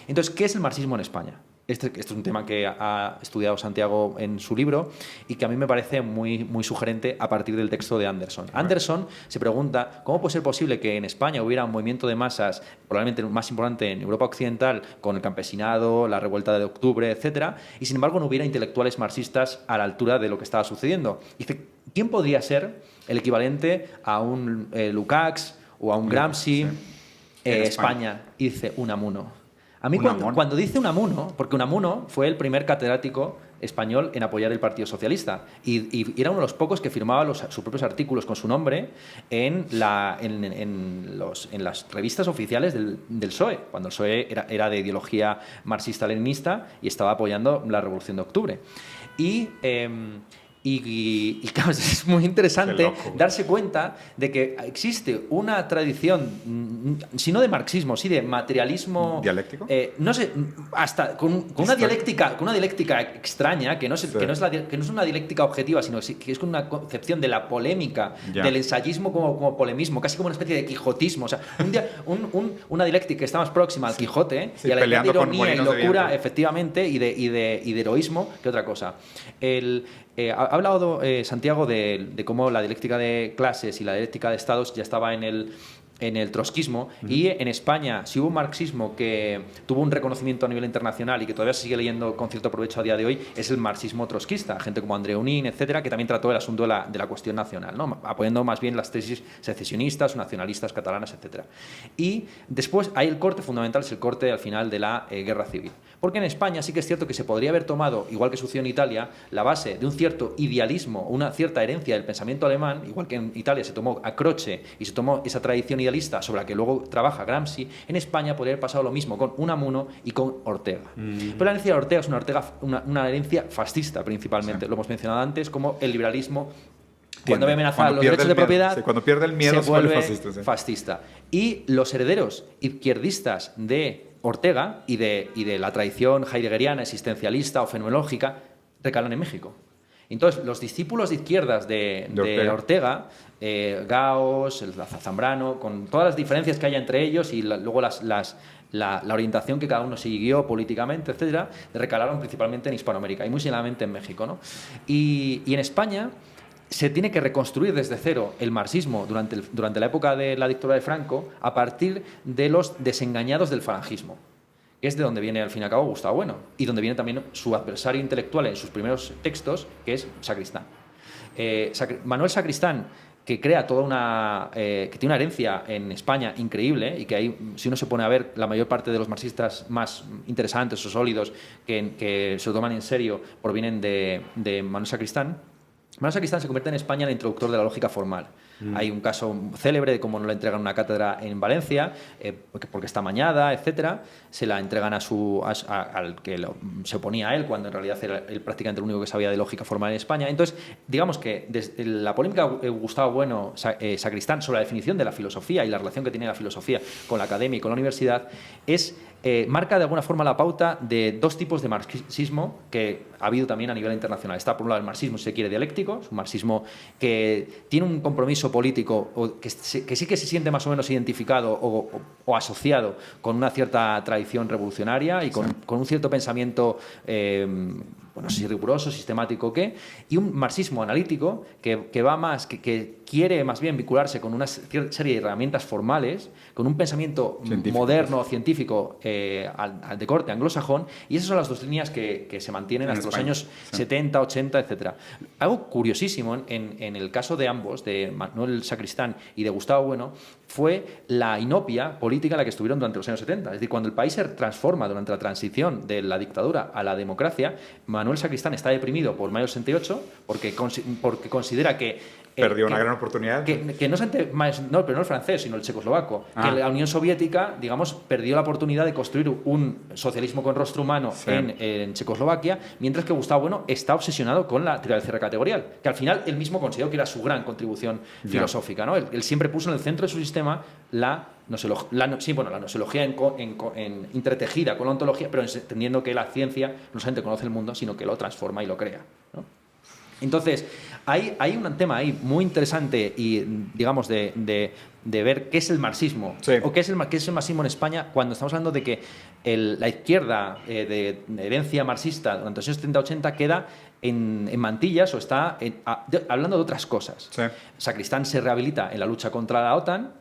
Entonces, ¿qué es el marxismo en España? Este es un tema que ha estudiado Santiago en su libro y que a mí me parece muy sugerente a partir del texto de Anderson. Anderson se pregunta cómo puede ser posible que en España hubiera un movimiento de masas, probablemente el más importante en Europa Occidental, con el campesinado, la revuelta de octubre, etcétera, y sin embargo no hubiera intelectuales marxistas a la altura de lo que estaba sucediendo. Dice, ¿quién podría ser el equivalente a un Lukács o a un Gramsci en España? Y dice, Unamuno. A mí cuando dice Unamuno, porque Unamuno fue el primer catedrático español en apoyar el Partido Socialista y era uno de los pocos que firmaba sus propios artículos con su nombre en las revistas oficiales del PSOE, cuando el PSOE era de ideología marxista-leninista y estaba apoyando la Revolución de Octubre. Y claro, es muy interesante darse cuenta de que existe una tradición, si no de marxismo, sí de materialismo... ¿Dialéctico? No sé, hasta con una dialéctica extraña, que no es una dialéctica objetiva, sino que es con una concepción de la polémica, del ensayismo como polemismo, casi como una especie de quijotismo. O sea, una dialéctica que está más próxima al Quijote y a la idea de ironía y locura, efectivamente, y de heroísmo que otra cosa. Ha hablado Santiago de cómo la dialéctica de clases y la dialéctica de estados ya estaba en el trotskismo y en España si hubo un marxismo que tuvo un reconocimiento a nivel internacional y que todavía se sigue leyendo con cierto provecho a día de hoy es el marxismo trotskista, gente como Andreu Nin, etcétera, que también trató el asunto de la cuestión nacional, ¿no? Apoyando más bien las tesis secesionistas, nacionalistas, catalanas, etcétera. Y después hay el corte fundamental, es el corte al final de la guerra civil. Porque en España sí que es cierto que se podría haber tomado, igual que sucedió en Italia, la base de un cierto idealismo, una cierta herencia del pensamiento alemán, igual que en Italia se tomó a Croce y se tomó esa tradición idealista sobre la que luego trabaja Gramsci, en España podría haber pasado lo mismo con Unamuno y con Ortega. Pero la herencia de Ortega es una herencia fascista principalmente, lo hemos mencionado antes, como el liberalismo cuando ve amenazar los derechos de propiedad, cuando pierde el miedo se vuelve fascista. Y los herederos izquierdistas de Ortega y de la tradición heideggeriana, existencialista o fenomenológica recalan en México. Entonces, los discípulos de izquierdas de Ortega, Gauss, el Zambrano, con todas las diferencias que haya entre ellos y luego la orientación que cada uno siguió políticamente, etcétera, recalaron principalmente en Hispanoamérica y muy señaladamente en México, ¿no? Y en España se tiene que reconstruir desde cero el marxismo durante la época de la dictadura de Franco a partir de los desengañados del falangismo, que es de donde viene al fin y al cabo Gustavo Bueno y donde viene también su adversario intelectual en sus primeros textos, que es Sacristán. Manuel Sacristán, que crea que tiene una herencia en España increíble y que ahí, si uno se pone a ver, la mayor parte de los marxistas más interesantes o sólidos que se lo toman en serio provienen de Manuel Sacristán. Manuel Sacristán se convierte en España en el introductor de la lógica formal. Hay un caso célebre de cómo no le entregan una cátedra en Valencia, porque está amañada, etcétera. Se la entregan al que se oponía a él, cuando en realidad era él prácticamente el único que sabía de lógica formal en España. Entonces, digamos que desde la polémica Gustavo Bueno Sacristán sobre la definición de la filosofía y la relación que tiene la filosofía con la academia y con la universidad marca de alguna forma la pauta de dos tipos de marxismo que ha habido también a nivel internacional. Está por un lado el marxismo, si se quiere, dialéctico, es un marxismo que tiene un compromiso político o que sí que se siente más o menos identificado o asociado con una cierta tradición revolucionaria y con un cierto pensamiento no sé si riguroso, sistemático o qué, y un marxismo analítico que va más, que quiere más bien vincularse con una serie de herramientas formales, con un pensamiento moderno, científico, de corte anglosajón, y esas son las dos líneas que se mantienen hasta los años 70, 80, etc. Algo curiosísimo en el caso de ambos, de Manuel Sacristán y de Gustavo Bueno, fue la inopia política en la que estuvieron durante los años 70. Es decir, cuando el país se transforma durante la transición de la dictadura a la democracia, Manuel Sacristán está deprimido por mayo del 68 porque considera que perdió una gran oportunidad. Que no pero no el francés, sino el checoslovaco. Que la Unión Soviética, digamos, perdió la oportunidad de construir un socialismo con rostro humano en Checoslovaquia, mientras que Gustavo Bueno está obsesionado con la teoría del cierre categorial, que al final él mismo consideró que era su gran contribución filosófica, ¿no? Él siempre puso en el centro de su sistema la gnosiología intertejida con la ontología, pero entendiendo que la ciencia no solamente conoce el mundo, sino que lo transforma y lo crea, ¿no? Entonces, Hay un tema ahí muy interesante y, digamos, de ver qué es el marxismo o qué es el marxismo en España cuando estamos hablando de que la izquierda de herencia marxista durante los años 70-80 queda en mantillas o está hablando de otras cosas. Sí. Sacristán se rehabilita en la lucha contra la OTAN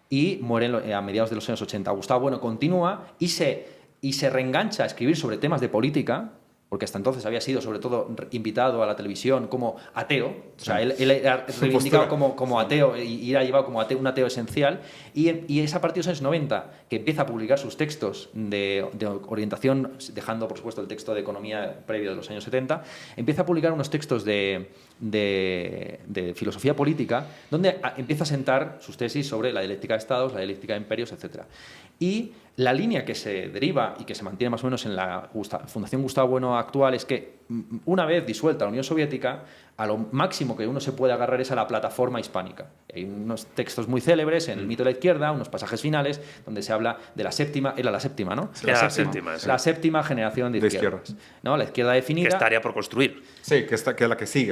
y muere a mediados de los años 80. Gustavo Bueno continúa y se reengancha a escribir sobre temas de política, porque hasta entonces había sido sobre todo invitado a la televisión como ateo, o sea, él era reivindicado como ateo y era llevado como un ateo esencial, y es a partir de los años 90 que empieza a publicar sus textos de orientación, dejando por supuesto el texto de economía previo de los años 70, empieza a publicar unos textos de filosofía política, donde empieza a sentar sus tesis sobre la dialéctica de estados, la dialéctica de imperios, etc. Y la línea que se deriva y que se mantiene más o menos en la Fundación Gustavo Bueno actual es que, una vez disuelta la Unión Soviética, a lo máximo que uno se puede agarrar es a la plataforma hispánica. Hay unos textos muy célebres en El mito de la izquierda, unos pasajes finales, donde se habla de la séptima, era la séptima, ¿no? Sí, la séptima generación de izquierdas. ¿No? La izquierda definida. Que estaría por construir. Sí, que es la que sigue.